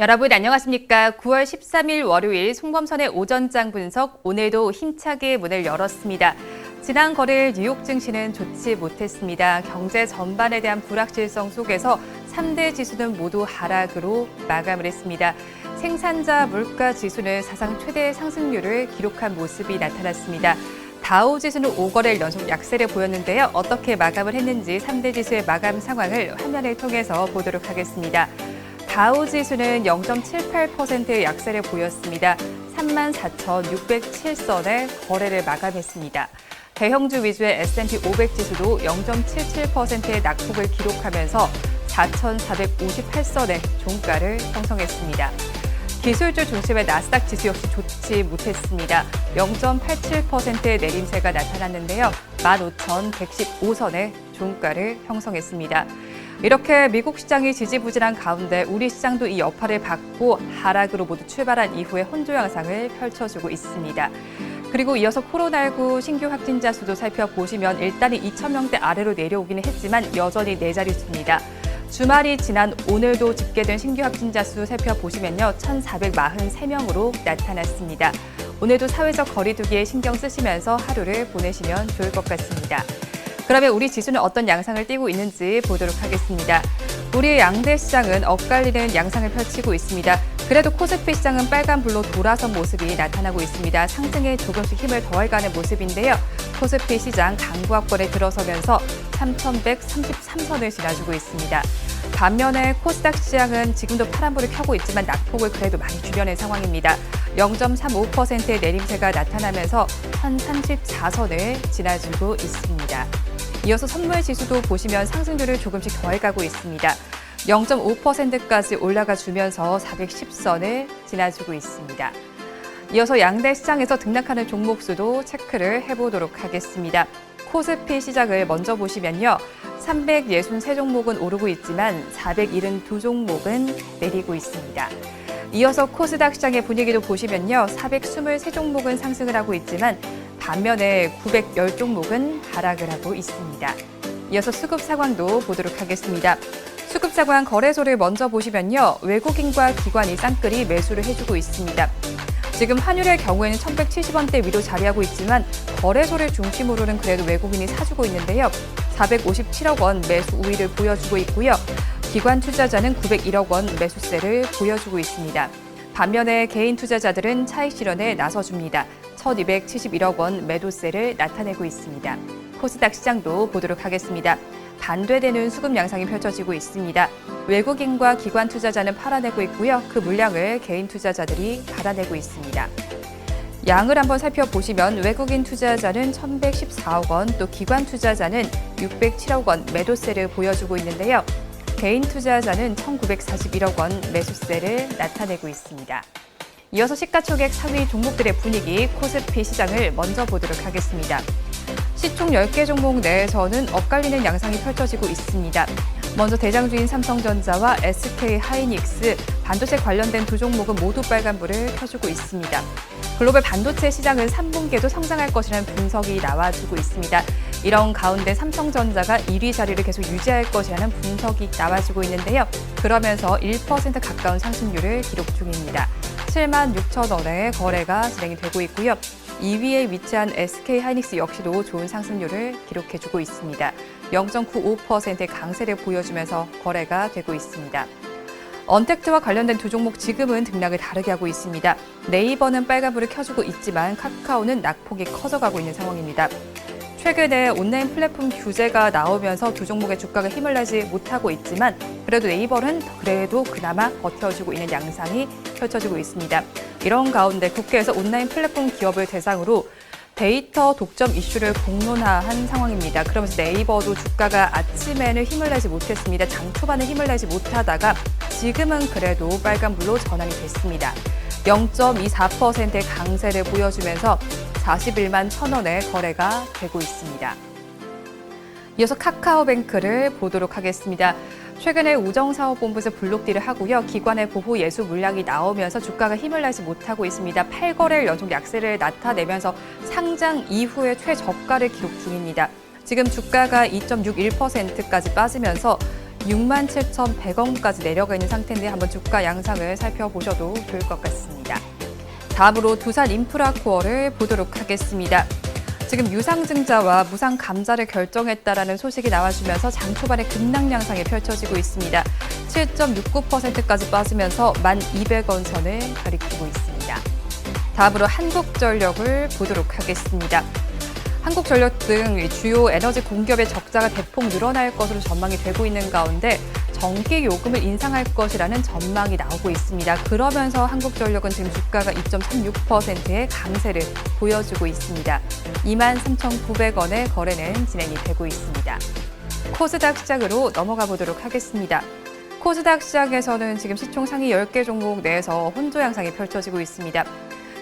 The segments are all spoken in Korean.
여러분 안녕하십니까? 9월 13일 월요일 송범선의 오전장 분석 오늘도 힘차게 문을 열었습니다. 지난 거래일 뉴욕 증시는 좋지 못했습니다. 경제 전반에 대한 불확실성 속에서 3대 지수는 모두 하락으로 마감을 했습니다. 생산자 물가 지수는 사상 최대 상승률을 기록한 모습이 나타났습니다. 다우 지수는 5거래일 연속 약세를 보였는데요. 어떻게 마감을 했는지 3대 지수의 마감 상황을 화면을 통해서 보도록 하겠습니다. 다우 지수는 0.78%의 약세를 보였습니다. 34,607선에 거래를 마감했습니다. 대형주 위주의 S&P 500 지수도 0.77%의 낙폭을 기록하면서 4,458선의 종가를 형성했습니다. 기술주 중심의 나스닥 지수 역시 좋지 못했습니다. 0.87%의 내림세가 나타났는데요. 15,115선의 종가를 형성했습니다. 이렇게 미국 시장이 지지부진한 가운데 우리 시장도 이 여파를 받고 하락으로 모두 출발한 이후에 혼조 양상을 펼쳐주고 있습니다. 그리고 이어서 코로나19 신규 확진자 수도 살펴보시면 일단은 2,000명대 아래로 내려오기는 했지만 여전히 네 자릿수입니다. 주말이 지난 오늘도 집계된 신규 확진자 수 살펴보시면요. 1,443명으로 나타났습니다. 오늘도 사회적 거리두기에 신경 쓰시면서 하루를 보내시면 좋을 것 같습니다. 그러면 우리 지수는 어떤 양상을 띠고 있는지 보도록 하겠습니다. 우리 양대 시장은 엇갈리는 양상을 펼치고 있습니다. 그래도 코스피 시장은 빨간불로 돌아선 모습이 나타나고 있습니다. 상승에 조금씩 힘을 더해가는 모습인데요. 코스피 시장 강보합권에 들어서면서 3,133선을 지나주고 있습니다. 반면에 코스닥 시장은 지금도 파란불을 켜고 있지만 낙폭을 그래도 많이 줄여낸 상황입니다. 0.35%의 내림세가 나타나면서 1,034선을 지나주고 있습니다. 이어서 선물 지수도 보시면 상승률을 조금씩 더해가고 있습니다. 0.5%까지 올라가 주면서 410선을 지나주고 있습니다. 이어서 양대 시장에서 등락하는 종목 수도 체크를 해보도록 하겠습니다. 코스피 시장을 먼저 보시면요. 363종목은 오르고 있지만 472종목은 내리고 있습니다. 이어서 코스닥 시장의 분위기도 보시면요. 423종목은 상승을 하고 있지만 반면에 910종목은 하락을 하고 있습니다. 이어서 수급 상황도 보도록 하겠습니다. 수급 상황 거래소를 먼저 보시면요. 외국인과 기관이 쌍끌이 매수를 해주고 있습니다. 지금 환율의 경우에는 1,170원대 위로 자리하고 있지만 거래소를 중심으로는 그래도 외국인이 사주고 있는데요. 457억 원 매수 우위를 보여주고 있고요. 기관 투자자는 901억 원 매수세를 보여주고 있습니다. 반면에 개인 투자자들은 차익 실현에 나서줍니다. 1,271억 원 매도세를 나타내고 있습니다. 코스닥 시장도 보도록 하겠습니다. 반대되는 수급 양상이 펼쳐지고 있습니다. 외국인과 기관 투자자는 팔아내고 있고요. 그 물량을 개인 투자자들이 받아내고 있습니다. 양을 한번 살펴보시면 외국인 투자자는 1,114억 원, 또 기관 투자자는 607억 원 매도세를 보여주고 있는데요. 개인 투자자는 1,941억 원 매수세를 나타내고 있습니다. 이어서 시가총액 상위 종목들의 분위기, 코스피 시장을 먼저 보도록 하겠습니다. 시총 10개 종목 내에서는 엇갈리는 양상이 펼쳐지고 있습니다. 먼저 대장주인 삼성전자와 SK하이닉스, 반도체 관련된 두 종목은 모두 빨간불을 켜주고 있습니다. 글로벌 반도체 시장은 3분기에도 성장할 것이라는 분석이 나와주고 있습니다. 이런 가운데 삼성전자가 1위 자리를 계속 유지할 것이라는 분석이 나와주고 있는데요. 그러면서 1% 가까운 상승률을 기록 중입니다. 76,000원의 거래가 진행이 되고 있고요. 2위에 위치한 SK하이닉스 역시도 좋은 상승률을 기록해주고 있습니다. 0.95%의 강세를 보여주면서 거래가 되고 있습니다. 언택트와 관련된 두 종목 지금은 등락을 다르게 하고 있습니다. 네이버는 빨간불을 켜주고 있지만 카카오는 낙폭이 커져가고 있는 상황입니다. 최근에 온라인 플랫폼 규제가 나오면서 두 종목의 주가가 힘을 내지 못하고 있지만 그래도 네이버는 그래도 그나마 버텨주고 있는 양상이 펼쳐지고 있습니다. 이런 가운데 국회에서 온라인 플랫폼 기업을 대상으로 데이터 독점 이슈를 공론화한 상황입니다. 그러면서 네이버도 주가가 아침에는 힘을 내지 못했습니다. 장 초반에 힘을 내지 못하다가 지금은 그래도 빨간불로 전환이 됐습니다. 0.24%의 강세를 보여주면서 41만 1,000원의 거래가 되고 있습니다. 이어서 카카오뱅크를 보도록 하겠습니다. 최근에 우정사업본부에서 블록딜을 하고요. 기관의 보호 예수 물량이 나오면서 주가가 힘을 내지 못하고 있습니다. 8거래일 연속 약세를 나타내면서 상장 이후에 최저가를 기록 중입니다. 지금 주가가 2.61%까지 빠지면서 67,100원까지 내려가 있는 상태인데 한번 주가 양상을 살펴보셔도 좋을 것 같습니다. 다음으로 두산인프라코어를 보도록 하겠습니다. 지금 유상증자와 무상감자를 결정했다라는 소식이 나와주면서 장 초반에 급락 양상이 펼쳐지고 있습니다. 7.69%까지 빠지면서 1,200원 선을 가리키고 있습니다. 다음으로 한국전력을 보도록 하겠습니다. 한국전력 등 주요 에너지 공기업의 적자가 대폭 늘어날 것으로 전망이 되고 있는 가운데 전기 요금을 인상할 것이라는 전망이 나오고 있습니다. 그러면서 한국전력은 지금 주가가 2.36%의 강세를 보여주고 있습니다. 23,900원의 거래는 진행이 되고 있습니다. 코스닥 시장으로 넘어가 보도록 하겠습니다. 코스닥 시장에서는 지금 시총 상위 10개 종목 내에서 혼조 양상이 펼쳐지고 있습니다.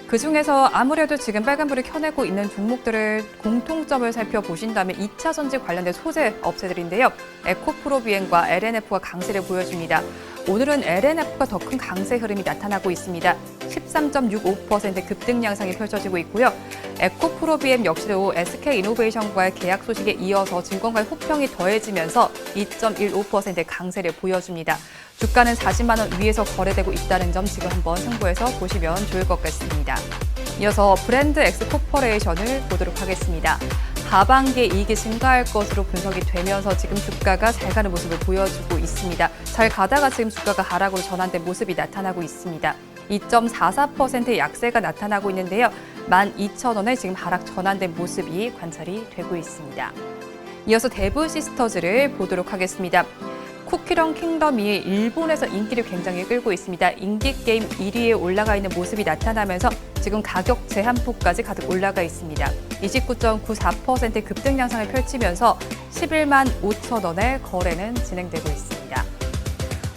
그중에서 아무래도 지금 빨간불을 켜내고 있는 종목들을 공통점을 살펴보신다면 2차 전지 관련된 소재 업체들인데요. 에코프로비엔과 LNF가 강세를 보여줍니다. 오늘은 LNF가 더 큰 강세 흐름이 나타나고 있습니다. 13.65% 급등 양상이 펼쳐지고 있고요. 에코프로비엠 역시도 SK이노베이션과의 계약 소식에 이어서 증권가의 호평이 더해지면서 2.15%의 강세를 보여줍니다. 주가는 40만 원 위에서 거래되고 있다는 점 지금 한번 참고해서 보시면 좋을 것 같습니다. 이어서 브랜드 엑스코퍼레이션을 보도록 하겠습니다. 하반기에 이익이 증가할 것으로 분석이 되면서 지금 주가가 잘 가는 모습을 보여주고 있습니다. 잘 가다가 지금 주가가 하락으로 전환된 모습이 나타나고 있습니다. 2.44%의 약세가 나타나고 있는데요. 12,000원에 지금 하락 전환된 모습이 관찰이 되고 있습니다. 이어서 대부시스터즈를 보도록 하겠습니다. 쿠키런 킹덤이 일본에서 인기를 굉장히 끌고 있습니다. 인기게임 1위에 올라가 있는 모습이 나타나면서 지금 가격 제한폭까지 가득 올라가 있습니다. 29.94% 급등 양상을 펼치면서 11만 5천 원의 거래는 진행되고 있습니다.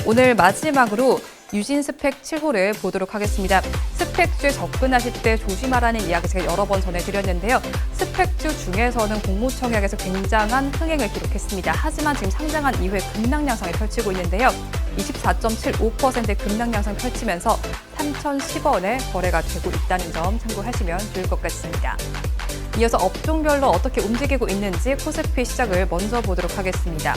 오늘 마지막으로 유진 스펙 7호를 보도록 하겠습니다. 스펙주에 접근하실 때 조심하라는 이야기 제가 여러 번 전해드렸는데요. 스펙주 중에서는 공모청약에서 굉장한 흥행을 기록했습니다. 하지만 지금 상장한 이후에 급락 양상을 펼치고 있는데요. 24.75%의 급락 양상 펼치면서 3,010원에 거래가 되고 있다는 점 참고하시면 좋을 것 같습니다. 이어서 업종별로 어떻게 움직이고 있는지 코스피 시장을 먼저 보도록 하겠습니다.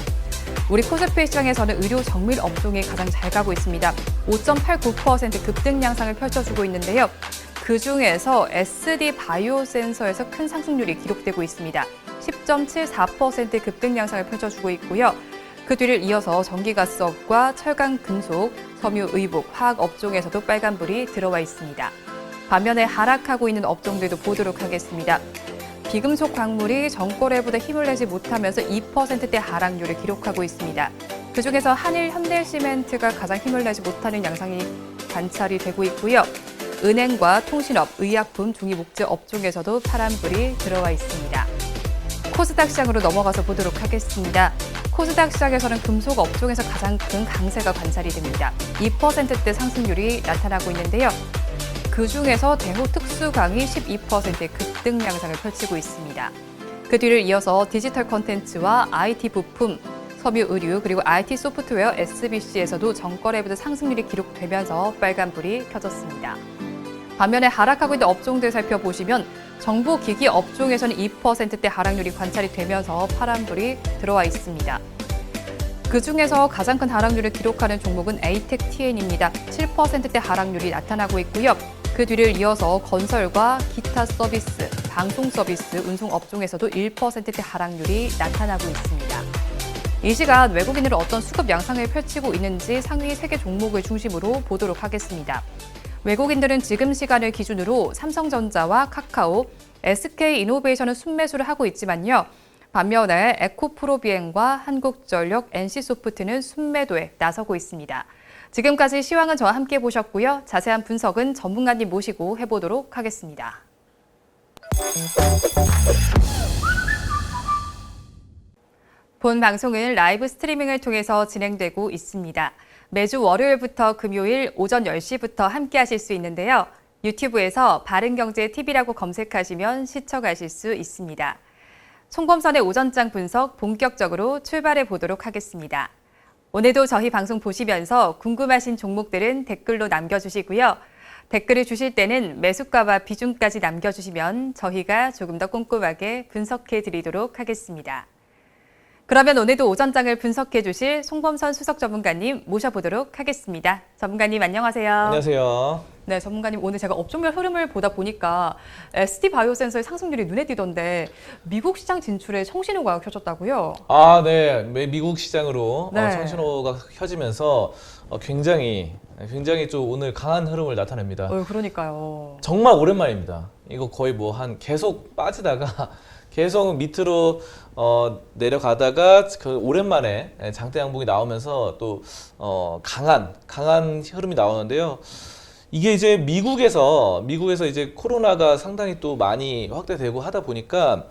우리 코스피 시장에서는 의료 정밀 업종이 가장 잘 가고 있습니다. 5.89% 급등 양상을 펼쳐주고 있는데요. 그중에서 SD 바이오 센서에서 큰 상승률이 기록되고 있습니다. 10.74% 급등 양상을 펼쳐주고 있고요. 그 뒤를 이어서 전기가스업과 철강, 금속, 섬유, 의복, 화학 업종에서도 빨간불이 들어와 있습니다. 반면에 하락하고 있는 업종들도 보도록 하겠습니다. 비금속 광물이 전거래보다 힘을 내지 못하면서 2%대 하락률을 기록하고 있습니다. 그중에서 한일 현대시멘트가 가장 힘을 내지 못하는 양상이 관찰이 되고 있고요. 은행과 통신업, 의약품, 중위목재 업종에서도 파란불이 들어와 있습니다. 코스닥 시장으로 넘어가서 보도록 하겠습니다. 코스닥 시장에서는 금속 업종에서 가장 큰 강세가 관찰이 됩니다. 2%대 상승률이 나타나고 있는데요. 그중에서 대호 특수광이 12%의 급등 양상을 펼치고 있습니다. 그 뒤를 이어서 디지털 콘텐츠와 IT 부품, 섬유 의류, 그리고 IT 소프트웨어 SBC에서도 전거래보다 상승률이 기록되면서 빨간불이 켜졌습니다. 반면에 하락하고 있는 업종들 살펴보시면 정보기기 업종에서는 2%대 하락률이 관찰이 되면서 파란불이 들어와 있습니다. 그중에서 가장 큰 하락률을 기록하는 종목은 에이텍TN입니다. 7%대 하락률이 나타나고 있고요. 그 뒤를 이어서 건설과 기타 서비스, 방송 서비스, 운송 업종에서도 1%대 하락률이 나타나고 있습니다. 이 시간 외국인으로 어떤 수급 양상을 펼치고 있는지 상위 3개 종목을 중심으로 보도록 하겠습니다. 외국인들은 지금 시간을 기준으로 삼성전자와 카카오, SK이노베이션은 순매수를 하고 있지만요. 반면에 에코프로비엔과 한국전력, NC소프트는 순매도에 나서고 있습니다. 지금까지 시황은 저와 함께 보셨고요. 자세한 분석은 전문가님 모시고 해보도록 하겠습니다. 본 방송은 라이브 스트리밍을 통해서 진행되고 있습니다. 매주 월요일부터 금요일 오전 10시부터 함께 하실 수 있는데요. 유튜브에서 바른경제TV라고 검색하시면 시청하실 수 있습니다. 총범선의 오전장 분석 본격적으로 출발해 보도록 하겠습니다. 오늘도 저희 방송 보시면서 궁금하신 종목들은 댓글로 남겨주시고요. 댓글을 주실 때는 매수가와 비중까지 남겨주시면 저희가 조금 더 꼼꼼하게 분석해 드리도록 하겠습니다. 그러면 오늘도 오전장을 분석해 주실 송범선 수석 전문가님 모셔보도록 하겠습니다. 전문가님 안녕하세요. 안녕하세요. 네, 전문가님 오늘 제가 업종별 흐름을 보다 보니까 ST 바이오센서의 상승률이 눈에 띄던데 미국 시장 진출에 청신호가 켜졌다고요? 아, 네. 미국 시장으로 네. 청신호가 켜지면서 굉장히 좀 오늘 강한 흐름을 나타냅니다. 그러니까요. 정말 오랜만입니다. 이거 거의 뭐 계속 빠지다가 계속 밑으로 내려가다가 오랜만에 장대 양봉이 나오면서 또 강한 흐름이 나오는데요. 이게 이제 미국에서 이제 코로나가 상당히 또 많이 확대되고 하다 보니까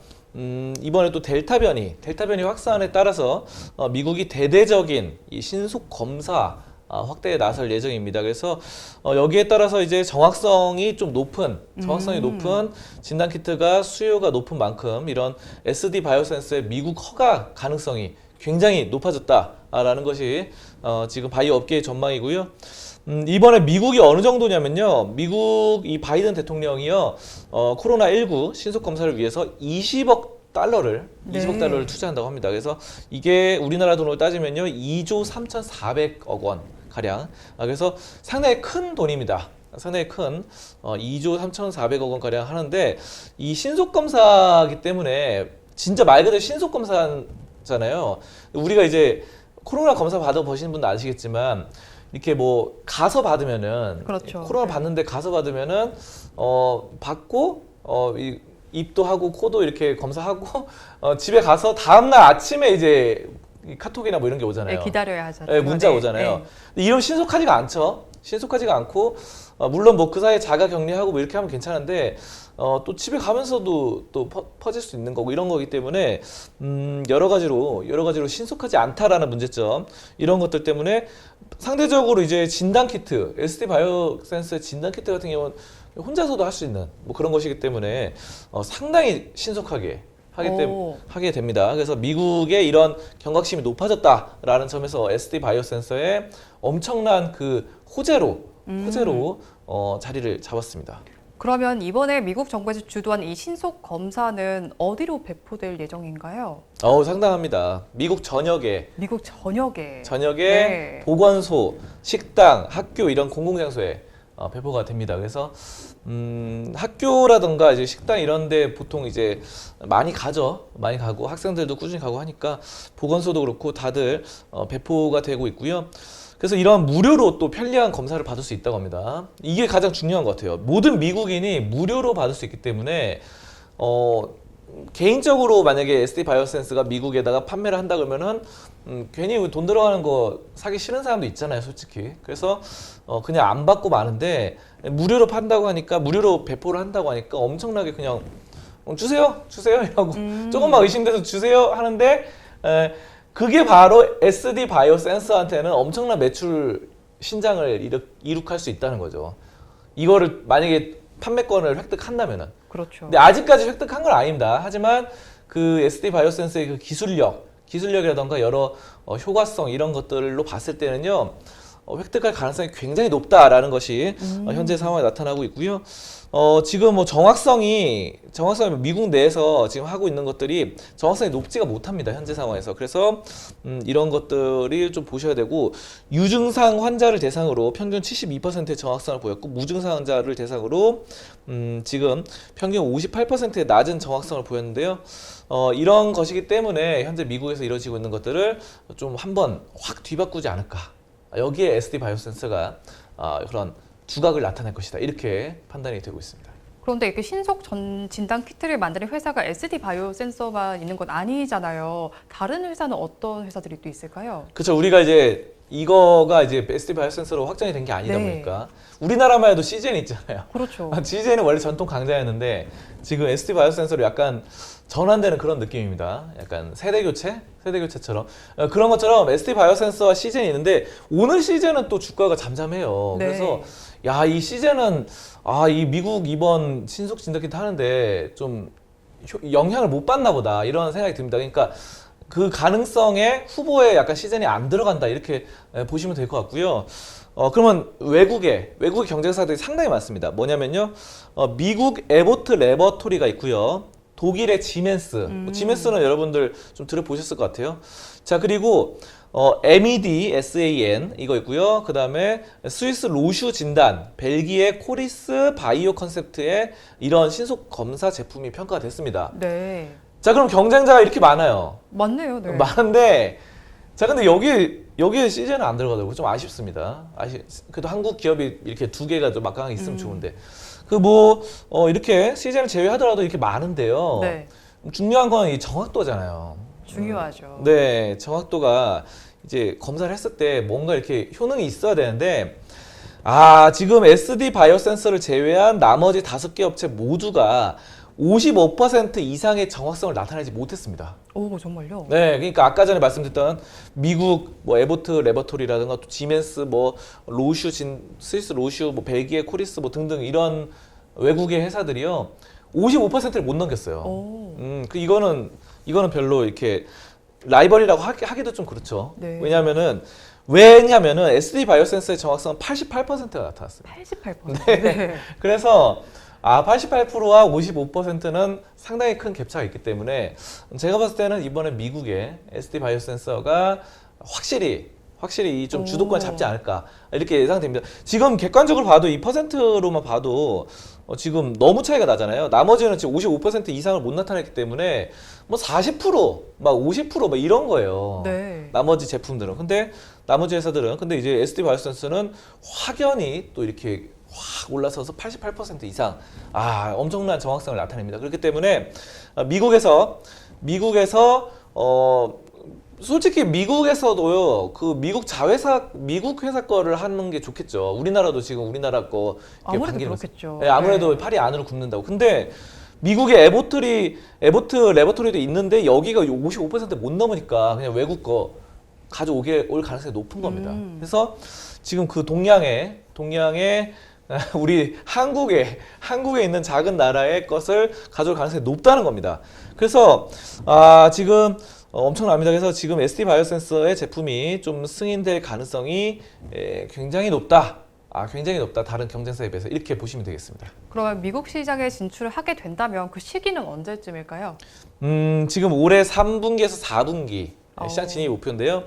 이번에 또 델타 변이 확산에 따라서 미국이 대대적인 이 신속 검사 확대에 나설 예정입니다. 그래서 여기에 따라서 이제 정확성이 높은 진단 키트가 수요가 높은 만큼 이런 SD 바이오센서의 미국 허가 가능성이 굉장히 높아졌다라는 것이 지금 바이오 업계의 전망이고요. 이번에 미국이 어느 정도냐면요. 미국 이 바이든 대통령이요. 코로나19 신속 검사를 위해서 20억 달러를 투자한다고 합니다. 그래서 이게 우리나라 돈으로 따지면요. 2조 3,400억 원 가량. 그래서 상당히 큰 돈입니다. 상당히 큰 2조 3,400억 원 가량 하는데 이 신속 검사이기 때문에 진짜 말 그대로 신속 검사잖아요. 우리가 이제 코로나 검사 받아보시는 분도 아시겠지만 이렇게 뭐 가서 받으면은 그렇죠. 코로나 받는데 가서 받으면은 받고 입도 하고 코도 이렇게 검사하고 집에 가서 다음날 아침에 이제 카톡이나 뭐 이런 게 오잖아요. 네, 기다려야 하잖아요. 네, 문자 오잖아요. 근데 이런 신속하지가 않죠. 신속하지가 않고 물론 뭐 그 사이에 자가 격리하고 뭐 이렇게 하면 괜찮은데 또 집에 가면서도 또 퍼질 수 있는 거고 이런 거기 때문에 여러 가지로 신속하지 않다라는 문제점 이런 것들 때문에 상대적으로 이제 진단 키트 ST 바이오센서의 진단 키트 같은 경우는 혼자서도 할 수 있는 뭐 그런 것이기 때문에 상당히 신속하게 하게 됩니다. 그래서 미국의 이런 경각심이 높아졌다라는 점에서 SD 바이오센서의 엄청난 그 호재로 자리를 잡았습니다. 그러면 이번에 미국 정부에서 주도한 이 신속 검사는 어디로 배포될 예정인가요? 상당합니다. 미국 전역에 네. 보건소, 식당, 학교 이런 공공장소에 배포가 됩니다. 그래서 학교라든가 이제 식당 이런 데 보통 이제 많이 가고 학생들도 꾸준히 가고 하니까 보건소도 그렇고 다들 배포가 되고 있고요. 그래서 이런 무료로 또 편리한 검사를 받을 수 있다고 합니다. 이게 가장 중요한 것 같아요. 모든 미국인이 무료로 받을 수 있기 때문에 개인적으로 만약에 SD 바이오센스가 미국에다가 판매를 한다 그러면은 괜히 돈 들어가는 거 사기 싫은 사람도 있잖아요, 솔직히. 그래서 그냥 안 받고 마는데 무료로 판다고 하니까 무료로 배포를 한다고 하니까 엄청나게 그냥 주세요 이러고 조금만 의심돼서 주세요 하는데 그게 바로 SD 바이오센서한테는 엄청난 매출 신장을 이룩할 수 있다는 거죠. 이거를 만약에 판매권을 획득한다면은. 그렇죠. 근데 아직까지 획득한 건 아닙니다. 하지만 그 SD 바이오센서의 그 기술력이라던가 여러 효과성 이런 것들로 봤을 때는요. 획득할 가능성이 굉장히 높다라는 것이 현재 상황에 나타나고 있고요. 지금 뭐 정확성이 미국 내에서 지금 하고 있는 것들이 정확성이 높지가 못합니다. 현재 상황에서. 그래서 이런 것들이 좀 보셔야 되고 유증상 환자를 대상으로 평균 72%의 정확성을 보였고 무증상 환자를 대상으로 지금 평균 58%의 낮은 정확성을 보였는데요. 이런 것이기 때문에 현재 미국에서 이루어지고 있는 것들을 좀 한번 확 뒤바꾸지 않을까. 여기에 SD 바이오센서가 그런 두각을 나타낼 것이다. 이렇게 판단이 되고 있습니다. 그런데 이렇게 신속 진단 키트를 만드는 회사가 SD 바이오센서만 있는 건 아니잖아요. 다른 회사는 어떤 회사들이 또 있을까요? 그렇죠. 우리가 이제 이거가 이제 SD 바이오센서로 확정이 된 게 아니다 보니까 우리나라만 해도 CGN 있잖아요. 그렇죠. CGN은 원래 전통 강자였는데 지금 SD 바이오센서로 약간 전환되는 그런 느낌입니다. 약간 세대교체처럼 그런 것처럼 SD 바이오센서와 CGN이 있는데 오늘 CGN은 또 주가가 잠잠해요. 네. 그래서 이 CGN은 이 미국 이번 신속 진단키트 하는데 좀 영향을 못 받나 보다 이런 생각이 듭니다. 그러니까 그 가능성에 후보에 약간 CGN이 안 들어간다 이렇게 보시면 될 것 같고요. 그러면 외국의 경쟁사들이 상당히 많습니다. 뭐냐면요. 미국 에보트 레버토리가 있고요. 독일의 지멘스. 지멘스는 여러분들 좀 들어보셨을 것 같아요. 자, 그리고 MED, SAN 이거 있고요. 그 다음에 스위스 로슈 진단, 벨기에 코리스 바이오 컨셉트의 이런 신속 검사 제품이 평가가 됐습니다. 네. 자, 그럼 경쟁자가 이렇게 많아요. 맞네요. 네. 많은데, 자, 근데 여기에 CJ는 안 들어가더라고요. 좀 아쉽습니다. 그래도 한국 기업이 이렇게 두 개가 좀 막강하게 있으면 좋은데. 이렇게 CJ를 제외하더라도 이렇게 많은데요. 네. 중요한 건 이 정확도잖아요. 중요하죠. 네, 정확도가 이제 검사를 했을 때 뭔가 이렇게 효능이 있어야 되는데, 지금 SD 바이오 센서를 제외한 나머지 5개 업체 모두가 55% 이상의 정확성을 나타내지 못했습니다. 오, 정말요? 네, 그러니까 아까 전에 말씀드렸던 미국 에보트 레버토리라든가 또 지멘스 스위스 로슈 벨기에 코리스 등등 이런 외국의 회사들이요 55%를 못 넘겼어요. 오. 이거는 별로 이렇게 라이벌이라고 하기도 좀 그렇죠. 네. 왜냐하면은 SD 바이오 센서의 정확성은 88%가 나타났어요. 88%. 네. 네. 그래서 88%와 55%는 상당히 큰 갭차가 있기 때문에 제가 봤을 때는 이번에 미국의 SD 바이오 센서가 확실히 좀 주도권 잡지 않을까 이렇게 예상됩니다. 지금 객관적으로 봐도 이 퍼센트로만 봐도 지금 너무 차이가 나잖아요. 나머지는 지금 55% 이상을 못 나타냈기 때문에 40%, 50% 이런 거예요. 네. 나머지 제품들은. 근데 나머지 회사들은 이제 SD 바이오 센서는 확연히 또 이렇게 확 올라서서 88% 이상 엄청난 정확성을 나타냅니다. 그렇기 때문에 미국에서 솔직히 미국에서도요 미국 회사 거를 하는 게 좋겠죠. 우리나라도 지금 우리나라 거 이렇게 아무래도 반기는 그렇겠죠. 네, 아무래도 네. 팔이 안으로 굽는다고. 근데 미국의 에보트 레버토리도 있는데 여기가 55%못 넘으니까 그냥 외국 거 올 가능성이 높은 겁니다. 그래서 지금 그 동양에 우리 한국에 있는 작은 나라의 것을 가져올 가능성이 높다는 겁니다. 그래서 지금 엄청납니다. 그래서 지금 SD 바이오 센서의 제품이 좀 승인될 가능성이 굉장히 높다. 굉장히 높다. 다른 경쟁사에 비해서 이렇게 보시면 되겠습니다. 그러면 미국 시장에 진출을 하게 된다면 그 시기는 언제쯤일까요? 지금 올해 3분기에서 4분기 시장 진입이 목표인데요.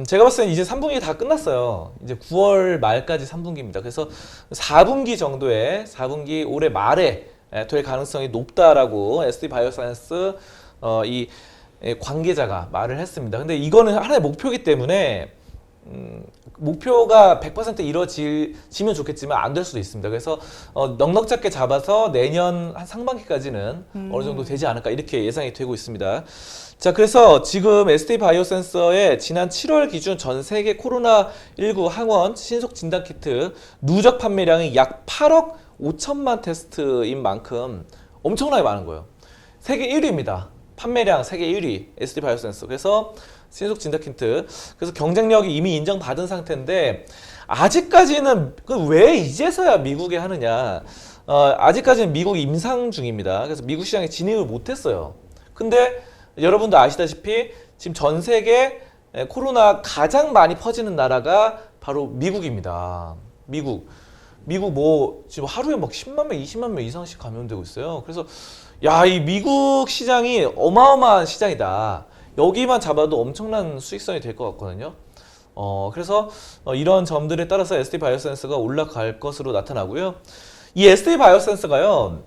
제가 봤을 때는 이제 3분기 다 끝났어요. 이제 9월 말까지 3분기입니다. 그래서 4분기 올해 말에 될 가능성이 높다라고 SD 바이오사이언스 이 관계자가 말을 했습니다. 근데 이거는 하나의 목표이기 때문에 목표가 100% 이루어지면 좋겠지만 안 될 수도 있습니다. 그래서 넉넉 잡게 잡아서 내년 한 상반기까지는 어느 정도 되지 않을까 이렇게 예상이 되고 있습니다. 자, 그래서 지금 SD 바이오 센서의 지난 7월 기준 전 세계 코로나19 항원 신속 진단 키트 누적 판매량이 약 8억 5천만 테스트인 만큼 엄청나게 많은 거예요. 세계 1위입니다. 판매량 세계 1위 SD 바이오 센서. 그래서 신속 진단 키트. 그래서 경쟁력이 이미 인정받은 상태인데 아직까지는 왜 이제서야 미국에 하느냐. 아직까지는 미국이 임상 중입니다. 그래서 미국 시장에 진입을 못했어요. 근데 여러분도 아시다시피 지금 전 세계 코로나 가장 많이 퍼지는 나라가 바로 미국입니다. 미국 지금 하루에 10만 명, 20만 명 이상씩 감염되고 있어요. 그래서 이 미국 시장이 어마어마한 시장이다. 여기만 잡아도 엄청난 수익성이 될 것 같거든요. 그래서 이런 점들에 따라서 SD 바이오 센서가 올라갈 것으로 나타나고요. 이 SD 바이오 센서가요.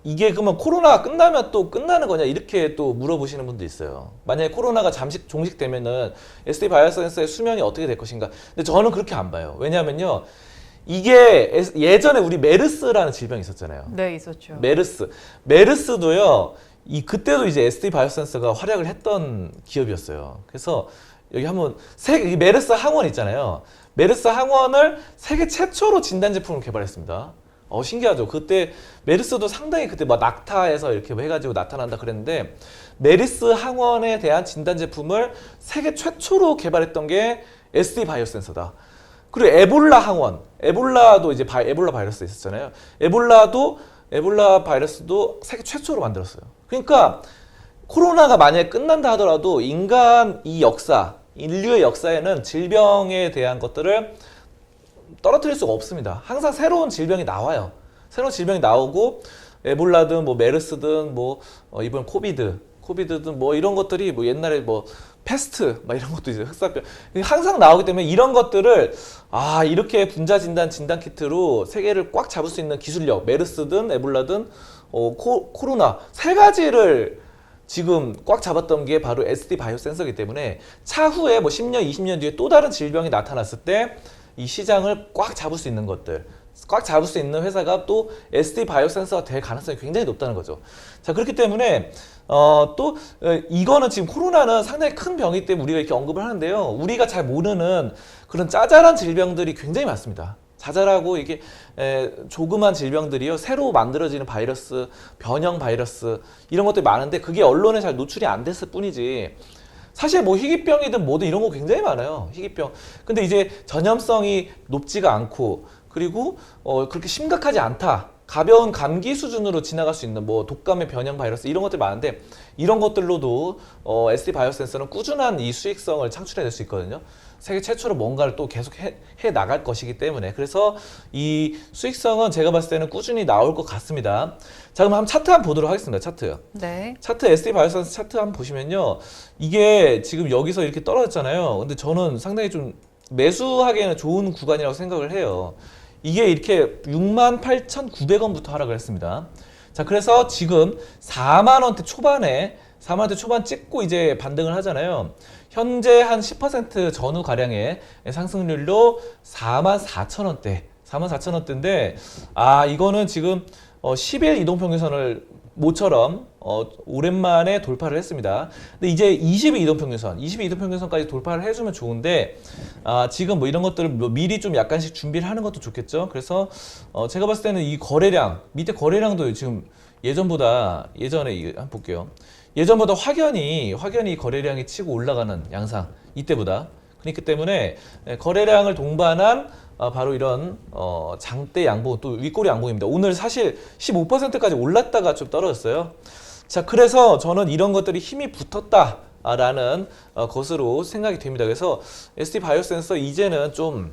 이게 그러면 코로나가 끝나면 또 끝나는 거냐 이렇게 또 물어보시는 분도 있어요. 만약에 코로나가 잠시 종식되면은 SD 바이오 센서의 수명이 어떻게 될 것인가. 근데 저는 그렇게 안 봐요. 왜냐하면요. 이게 예전에 우리 메르스라는 질병이 있었잖아요. 네, 있었죠. 메르스도요. 그때도 이제 SD 바이오 센서가 활약을 했던 기업이었어요. 그래서 여기 한번 메르스 항원 있잖아요. 메르스 항원을 세계 최초로 진단 제품을 개발했습니다. 신기하죠. 그때 메르스도 상당히 그때 낙타에서 이렇게 해가지고 나타난다 그랬는데 메르스 항원에 대한 진단 제품을 세계 최초로 개발했던 게 SD 바이오 센서다. 그리고 에볼라 항원, 에볼라도 이제 에볼라 바이러스 있었잖아요. 에볼라 바이러스도 세계 최초로 만들었어요. 그러니까 코로나가 만약에 끝난다 하더라도 인류의 역사에는 질병에 대한 것들을 떨어뜨릴 수가 없습니다. 항상 새로운 질병이 나와요. 새로운 질병이 나오고 에볼라든 뭐 메르스든 뭐 이번 코비드든 뭐 이런 것들이 뭐 옛날에 뭐 패스트 막 이런 것도 이제 흑사병 항상 나오기 때문에 이런 것들을 이렇게 분자 진단 키트로 세계를 꽉 잡을 수 있는 기술력, 메르스든 에볼라든 코로나 세 가지를 지금 꽉 잡았던 게 바로 SD 바이오 센서이기 때문에 차후에 뭐 10년, 20년 뒤에 또 다른 질병이 나타났을 때 이 시장을 꽉 잡을 수 있는 것들, 꽉 잡을 수 있는 회사가 또 SD 바이오 센서가 될 가능성이 굉장히 높다는 거죠. 자, 그렇기 때문에 또 이거는 지금 코로나는 상당히 큰 병이기 때문에 우리가 이렇게 언급을 하는데요. 우리가 잘 모르는 그런 짜잘한 질병들이 굉장히 많습니다. 자잘하고 이게 조그만 질병들이요, 새로 만들어지는 바이러스, 변형 바이러스 이런 것들이 많은데 그게 언론에 잘 노출이 안 됐을 뿐이지. 사실 뭐 희귀병이든 뭐든 이런 거 굉장히 많아요. 희귀병. 근데 이제 전염성이 높지가 않고 그리고 그렇게 심각하지 않다. 가벼운 감기 수준으로 지나갈 수 있는 뭐 독감의 변형 바이러스 이런 것들 많은데 이런 것들로도 SD 바이오 센서는 꾸준한 이 수익성을 창출해낼 수 있거든요. 세계 최초로 뭔가를 또 계속 해 나갈 것이기 때문에 그래서 이 수익성은 제가 봤을 때는 꾸준히 나올 것 같습니다. 자, 그럼 한번 차트 한번 보도록 하겠습니다. 차트. 네. 차트 SD 바이오 센서 차트 한번 보시면요. 이게 지금 여기서 이렇게 떨어졌잖아요. 근데 저는 상당히 좀 매수하기에는 좋은 구간이라고 생각을 해요. 이게 이렇게 68,900원부터 하락을 했습니다. 자, 그래서 지금 4만원대 초반 찍고 이제 반등을 하잖아요. 현재 한 10% 전후 가량의 상승률로 44,000원대인데, 이거는 지금 10일 이동평균선을 모처럼 오랜만에 돌파를 했습니다. 근데 이제 22 이동평균선까지 돌파를 해주면 좋은데 지금 뭐 이런 것들을 미리 좀 약간씩 준비를 하는 것도 좋겠죠. 그래서 제가 봤을 때는 이 거래량 밑에 거래량도 지금 예전에 한번 볼게요. 예전보다 확연히 거래량이 치고 올라가는 양상 이때보다. 그렇기 때문에 거래량을 동반한 바로 이런 장대 양봉 또 윗꼬리 양봉입니다. 오늘 사실 15%까지 올랐다가 좀 떨어졌어요. 자, 그래서 저는 이런 것들이 힘이 붙었다라는 것으로 생각이 됩니다. 그래서 SD 바이오 센서 이제는 좀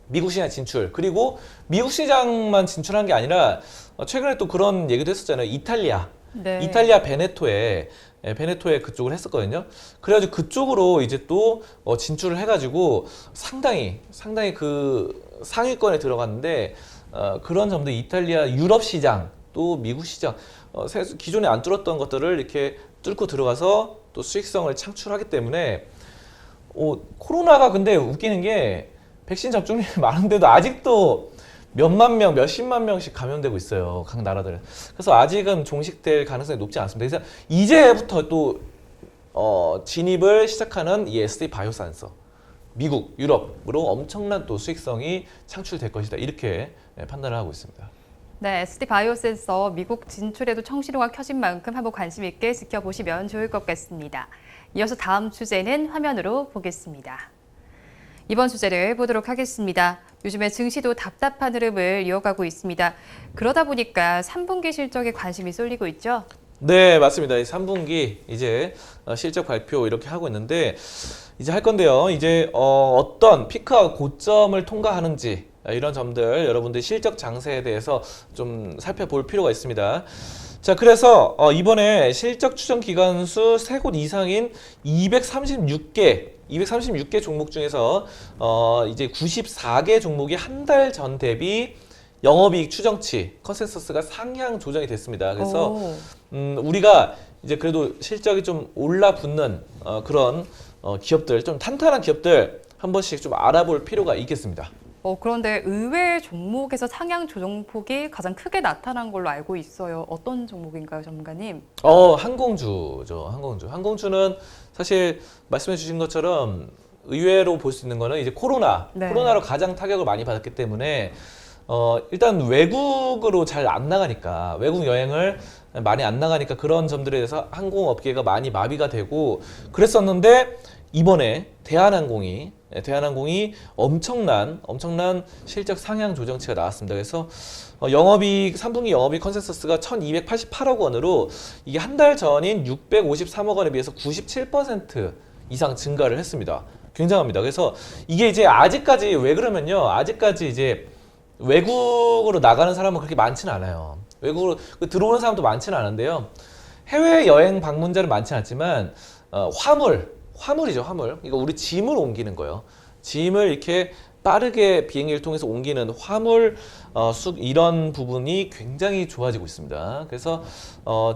미국 시장 진출, 그리고 미국 시장만 진출한 게 아니라 최근에 또 그런 얘기도 했었잖아요. 이탈리아 베네토에 그쪽을 했었거든요. 그래가지고 그쪽으로 이제 또 진출을 해가지고 상당히 그 상위권에 들어갔는데 그런 점도 이탈리아 유럽 시장 또 미국 시장 기존에 안 뚫었던 것들을 이렇게 뚫고 들어가서 또 수익성을 창출하기 때문에 코로나가 근데 웃기는 게 백신 접종률이 많은데도 아직도 몇만 명, 몇십만 명씩 감염되고 있어요. 각 나라들. 그래서 아직은 종식될 가능성이 높지 않습니다. 그래서 이제부터 또 진입을 시작하는 이 SD 바이오 센서, 미국, 유럽으로 엄청난 또 수익성이 창출될 것이다. 이렇게 판단을 하고 있습니다. 네, SD 바이오 센서 미국 진출에도 청신호가 켜진 만큼 한번 관심 있게 지켜보시면 좋을 것 같습니다. 이어서 다음 주제는 화면으로 보겠습니다. 이번 주제를 보도록 하겠습니다. 요즘에 증시도 답답한 흐름을 이어가고 있습니다. 그러다 보니까 3분기 실적에 관심이 쏠리고 있죠? 네, 맞습니다. 3분기 이제 실적 발표 이렇게 하고 있는데 이제 할 건데요. 이제 어떤 피크와 고점을 통과하는지 이런 점들 여러분들 실적 장세에 대해서 좀 살펴볼 필요가 있습니다. 자, 그래서 이번에 실적 추정 기관수 3곳 이상인 236개 종목 중에서 이제 94개 종목이 한 달 전 대비 영업이익 추정치 컨센서스가 상향 조정이 됐습니다. 그래서 우리가 이제 그래도 실적이 좀 올라붙는 그런 기업들, 좀 탄탄한 기업들 한 번씩 좀 알아볼 필요가 있겠습니다. 그런데 의외 종목에서 상향 조정폭이 가장 크게 나타난 걸로 알고 있어요. 어떤 종목인가요, 전문가님? 항공주죠. 항공주는 사실 말씀해 주신 것처럼 의외로 볼 수 있는 거는 이제 코로나로 가장 타격을 많이 받았기 때문에 일단 외국으로 잘 안 나가니까, 외국 여행을 많이 안 나가니까 그런 점들에 대해서 항공업계가 많이 마비가 되고 그랬었는데 이번에 대한항공이 엄청난 실적 상향 조정치가 나왔습니다. 그래서 3분기 영업이익 컨센서스가 1,288억 원으로 이게 한 달 전인 653억 원에 비해서 97% 이상 증가를 했습니다. 굉장합니다. 그래서 이게 이제 아직까지 왜 그러면요. 아직까지 이제 외국으로 나가는 사람은 그렇게 많지는 않아요. 외국으로 들어오는 사람도 많지는 않은데요. 해외 여행 방문자는 많지 않지만 화물이죠, 화물. 이거 우리 짐을 옮기는 거예요. 짐을 이렇게 빠르게 비행기를 통해서 옮기는 화물 이런 부분이 굉장히 좋아지고 있습니다. 그래서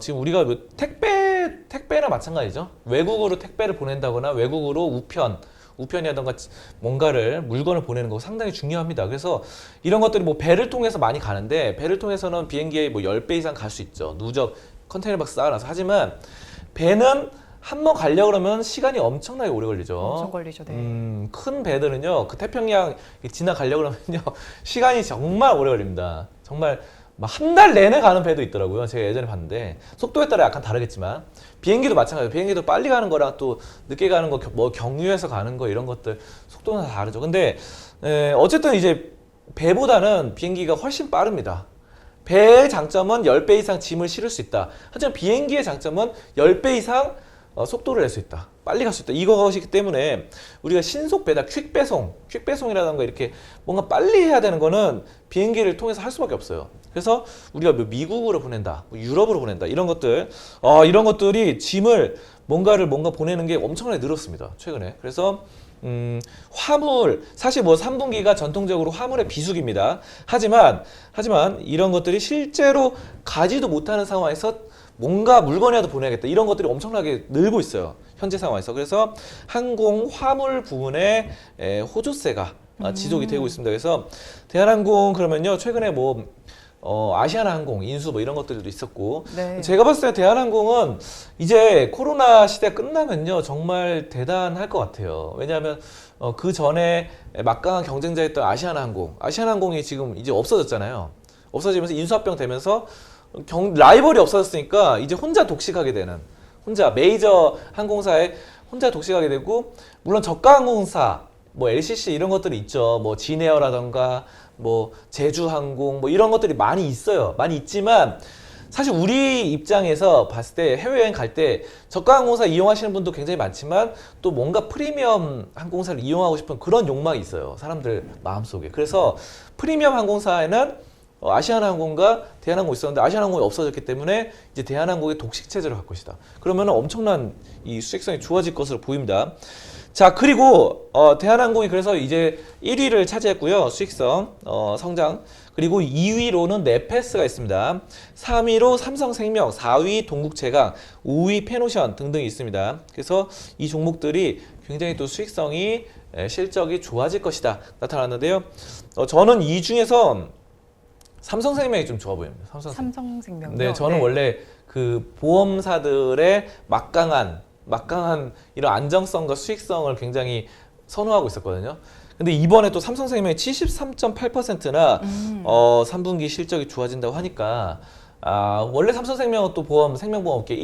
지금 우리가 뭐 택배나 마찬가지죠. 외국으로 택배를 보낸다거나 외국으로 우편이라던가 뭔가를 물건을 보내는 거 상당히 중요합니다. 그래서 이런 것들이 뭐 배를 통해서 많이 가는데 배를 통해서는 비행기에 뭐 10배 이상 갈 수 있죠. 누적 컨테이너 박스 쌓아놔서. 하지만 배는 한 번 가려고 그러면 시간이 엄청나게 오래 걸리죠. 엄청 걸리죠. 네. 큰 배들은요, 그 태평양 지나가려고 그러면요, 시간이 정말 오래 걸립니다. 정말 막 한 달 내내 가는 배도 있더라고요. 제가 예전에 봤는데 속도에 따라 약간 다르겠지만 비행기도 마찬가지예요. 비행기도 빨리 가는 거랑 또 늦게 가는 거, 뭐 경유해서 가는 거 이런 것들 속도는 다 다르죠. 근데 어쨌든 이제 배보다는 비행기가 훨씬 빠릅니다. 배의 장점은 10배 이상 짐을 실을 수 있다. 하지만 비행기의 장점은 10배 이상 속도를 낼 수 있다. 빨리 갈 수 있다. 이것이기 때문에 우리가 신속 배달, 퀵배송이라던가 이렇게 뭔가 빨리 해야 되는 거는 비행기를 통해서 할 수밖에 없어요. 그래서 우리가 뭐 미국으로 보낸다, 뭐 유럽으로 보낸다, 이런 것들이 짐을 뭔가 보내는 게 엄청나게 늘었습니다. 최근에. 그래서 사실 뭐 3분기가 전통적으로 화물의 비수기입니다. 하지만 이런 것들이 실제로 가지도 못하는 상황에서 뭔가 물건이라도 보내야겠다, 이런 것들이 엄청나게 늘고 있어요. 현재 상황에서. 그래서 항공 화물 부분에 호조세가 지속이 되고 있습니다. 그래서 대한항공 그러면요, 최근에 뭐 아시아나항공 인수 뭐 이런 것들도 있었고, 네. 제가 봤을 때 대한항공은 이제 코로나 시대 끝나면요 정말 대단할 것 같아요. 왜냐하면 그 전에 막강한 경쟁자였던 아시아나항공이 지금 이제 없어졌잖아요. 없어지면서 인수합병 되면서 라이벌이 없어졌으니까 이제 혼자 독식하게 되는, 메이저 항공사에 혼자 독식하게 되고, 물론 저가 항공사 뭐 LCC 이런 것들이 있죠. 뭐 진에어라던가 뭐 제주항공 뭐 이런 것들이 많이 있어요. 많이 있지만 사실 우리 입장에서 봤을 때 해외여행 갈 때 저가 항공사 이용하시는 분도 굉장히 많지만 또 뭔가 프리미엄 항공사를 이용하고 싶은 그런 욕망이 있어요. 사람들 마음속에. 그래서 프리미엄 항공사에는 아시아나항공과 대한항공이 있었는데 아시아나항공이 없어졌기 때문에 이제 대한항공의 독식 체제를 갖고 있다. 그러면 엄청난 이 수익성이 좋아질 것으로 보입니다. 자, 그리고 대한항공이 그래서 이제 1위를 차지했고요. 수익성 성장. 그리고 2위로는 네페스가 있습니다. 3위로 삼성생명, 4위 동국제강, 5위 페노션 등등이 있습니다. 그래서 이 종목들이 굉장히 또 수익성이 실적이 좋아질 것이다 나타났는데요. 저는 이 중에서 삼성생명이 좀 좋아 보입니다. 삼성생명요. 네, 저는 원래 그 보험사들의 막강한 이런 안정성과 수익성을 굉장히 선호하고 있었거든요. 근데 이번에 또 삼성생명이 73.8%나 3분기 실적이 좋아진다고 하니까 원래 삼성생명은 또 생명보험업계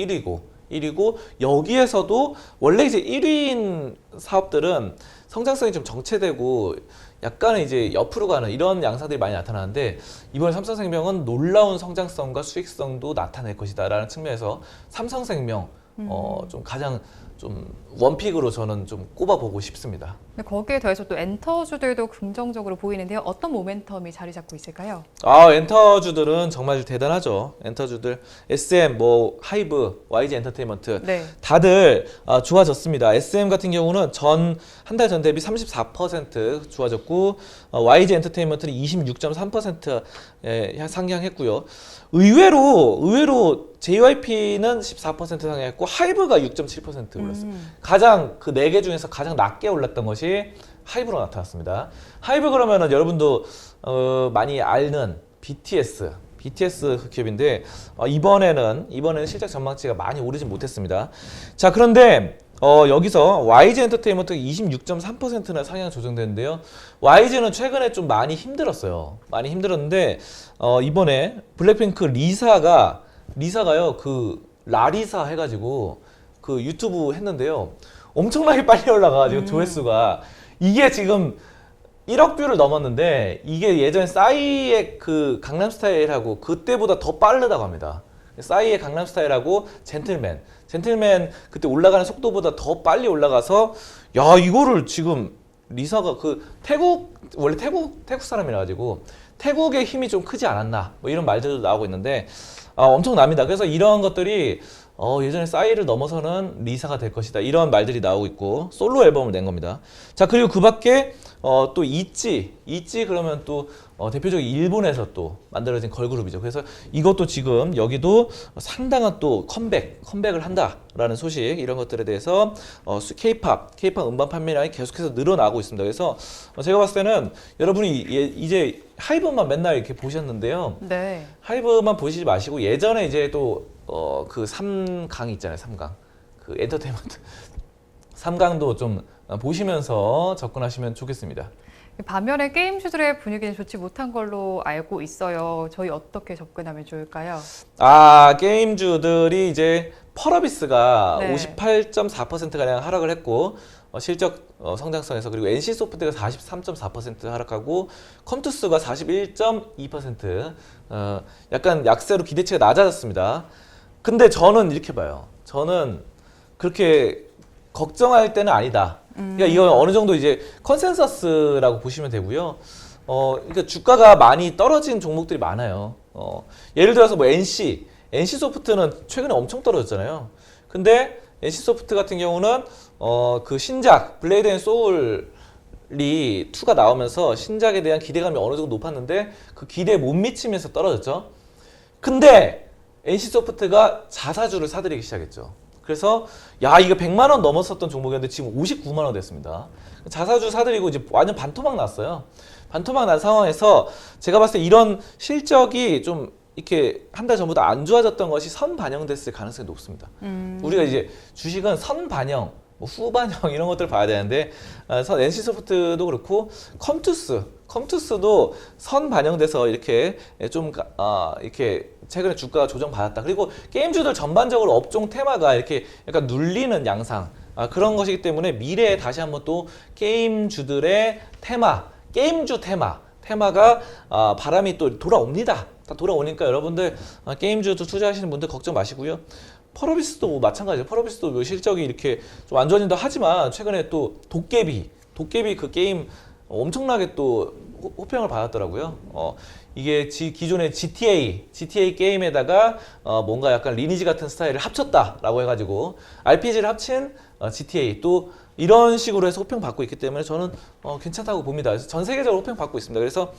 1위고 여기에서도 원래 이제 1위인 사업들은 성장성이 좀 정체되고 약간은 이제 옆으로 가는 이런 양상들이 많이 나타나는데, 이번에 삼성생명은 놀라운 성장성과 수익성도 나타낼 것이다라는 측면에서 삼성생명 좀 가장 좀 원픽으로 저는 좀 꼽아보고 싶습니다. 근데 거기에 더해서 또 엔터주들도 긍정적으로 보이는데요. 어떤 모멘텀이 자리 잡고 있을까요? 엔터주들은 정말 대단하죠. 엔터주들 SM, 뭐 하이브, YG 엔터테인먼트 네. 다들 좋아졌습니다. SM 같은 경우는 한 달 전 대비 34% 좋아졌고, YG 엔터테인먼트는 26.3% 상향했고요. 의외로 JYP는 14% 상향했고 하이브가 6.7% 올랐어요. 가장 그 4개 중에서 가장 낮게 올랐던 것이 하이브로 나타났습니다. 하이브 그러면은 여러분도 많이 아는 BTS 기업인데 이번에는 실적 전망치가 많이 오르진 못했습니다. 자, 그런데 여기서 YG 엔터테인먼트가 26.3%나 상향 조정됐는데요. YG는 최근에 좀 많이 힘들었어요. 많이 힘들었는데 이번에 블랙핑크 리사가요, 그 라리사 해가지고 그 유튜브 했는데요. 엄청나게 빨리 올라가가지고 조회수가 이게 지금 1억 뷰를 넘었는데, 이게 예전에 싸이의 그 강남스타일하고 그때보다 더 빠르다고 합니다. 싸이의 강남스타일하고 젠틀맨 그때 올라가는 속도보다 더 빨리 올라가서, 야, 이거를 지금 리사가 원래 태국 사람이라 가지고 태국의 힘이 좀 크지 않았나 뭐 이런 말들도 나오고 있는데 엄청납니다. 그래서 이런 것들이 예전에 싸이를 넘어서는 리사가 될 것이다 이런 말들이 나오고 있고 솔로 앨범을 낸 겁니다. 자, 그리고 그 밖에 또 있지 그러면 또 대표적인 일본에서 또 만들어진 걸그룹이죠. 그래서 이것도 지금 여기도 상당한 또 컴백을 한다라는 소식 이런 것들에 대해서 K-팝 음반 판매량이 계속해서 늘어나고 있습니다. 그래서 제가 봤을 때는 여러분이 이제 하이브만 맨날 이렇게 보셨는데요. 네. 하이브만 보시지 마시고 예전에 이제 또 그 3강 있잖아요. 3강. 그 엔터테인먼트 3강도 좀 보시면서 접근하시면 좋겠습니다. 반면에 게임주들의 분위기는 좋지 못한 걸로 알고 있어요. 저희 어떻게 접근하면 좋을까요? 게임주들이 이제 펄어비스가 네. 58.4%가량 하락을 했고 실적 성장성에서 그리고 NC소프트가 43.4% 하락하고 컴투스가 41.2% 약간 약세로 기대치가 낮아졌습니다. 근데 저는 이렇게 봐요. 저는 그렇게 걱정할 때는 아니다. 그러니까 이거 어느 정도 이제 컨센서스라고 보시면 되고요. 그러니까 주가가 많이 떨어진 종목들이 많아요. 예를 들어서 뭐 NC소프트는 최근에 엄청 떨어졌잖아요. 근데 NC소프트 같은 경우는 그 신작 블레이드 앤 소울이 2가 나오면서 신작에 대한 기대감이 어느 정도 높았는데 그 기대에 못 미치면서 떨어졌죠. 근데 NC소프트가 자사주를 사들이기 시작했죠. 그래서 이거 100만 원 넘었었던 종목이었는데 지금 59만 원 됐습니다. 자사주 사들이고 이제 완전 반토막 났어요. 반토막 난 상황에서 제가 봤을 때 이런 실적이 좀 이렇게 한 달 전보다 안 좋아졌던 것이 선반영됐을 가능성이 높습니다. 우리가 이제 주식은 선반영, 뭐 후반영 이런 것들을 봐야 되는데 NC소프트도 그렇고 컴투스도 선반영돼서 이렇게 좀 이렇게 최근에 주가가 조정받았다. 그리고 게임주들 전반적으로 업종 테마가 이렇게 약간 눌리는 양상 그런 것이기 때문에 미래에 다시 한번 또 게임주들의 게임주 테마가 바람이 또 돌아옵니다. 다 돌아오니까 여러분들 게임주도 투자하시는 분들 걱정 마시고요. 펄어비스도 뭐 마찬가지예요. 펄어비스도 뭐 실적이 이렇게 좀 안 좋아진다 하지만 최근에 또 도깨비 그 게임 엄청나게 또 호평을 받았더라고요. 이게 기존의 GTA 게임에다가 뭔가 약간 리니지 같은 스타일을 합쳤다라고 해가지고 RPG를 합친 GTA 또 이런 식으로 해서 호평 받고 있기 때문에 저는 괜찮다고 봅니다. 그래서 전 세계적으로 호평 받고 있습니다. 그래서